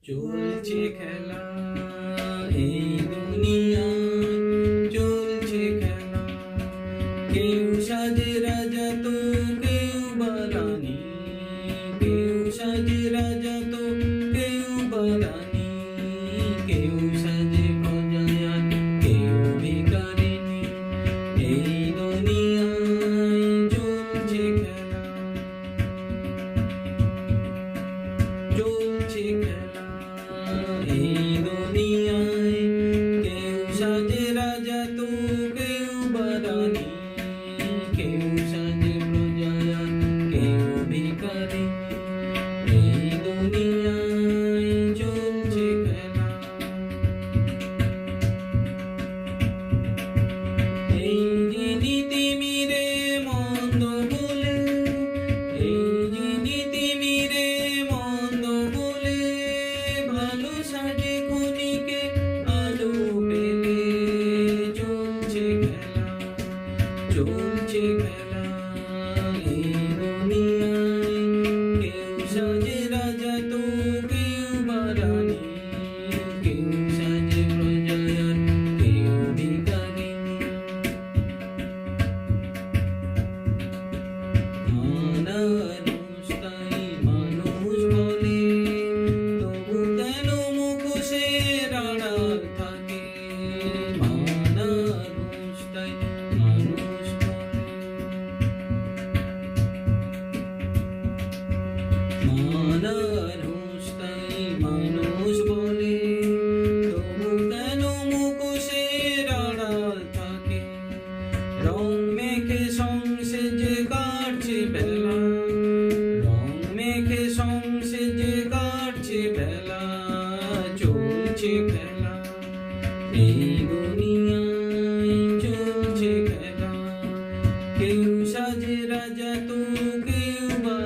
চলছে খেলা এই দুনিয়ায়, চলছে খেলা। কেউ সাজে রাজা তো কেউ বা রানী, কেউ সাজে রাজা তো কেউ বা রানী, কেউ সাজে প্রজায়ান কেউ ভিখারিণী। এই দুনিয়ায় চলছে খেলা, চলছে খেলা। এই দুনিয়ায় কেউ সাজে রাজা তো কেউ বা রানী, কেউ সাজে প্রজায়ান কেউ ভিখারিণী। এই দুনিয়ায় চলছে খেলা। এই যে নীতিমিরে মন্দ বলে, এই যে নীতিমিরে মন্দ বলে, ভালো সাজে ক্ষণিকে আলো পেলে। চলছে খেলা, চলছে খেলা। এই দুনিয়ায় কেউ সাজে রাজা তো কেউ বা রানী, কেউ সাজে প্রজায়ান কেউ ভিখারিণী। মানুষ তাই মানুষ বলে, তবু কেন মুখোশের আড়াল থাকে। মানুষ তাই মানুষ বলে, মানুষ তাই মানুষ বলে, তবু কেন মুখোশের আড়াল থাকে। রং মেখে সংসেজে কাটছে বেলা, রং মেখে সংসেজে কাটছে বেলা। চলছে খেলা এই দুনিয়ায়, চলছে খেলা। কেউ সাজে রাজা তো কেউ বা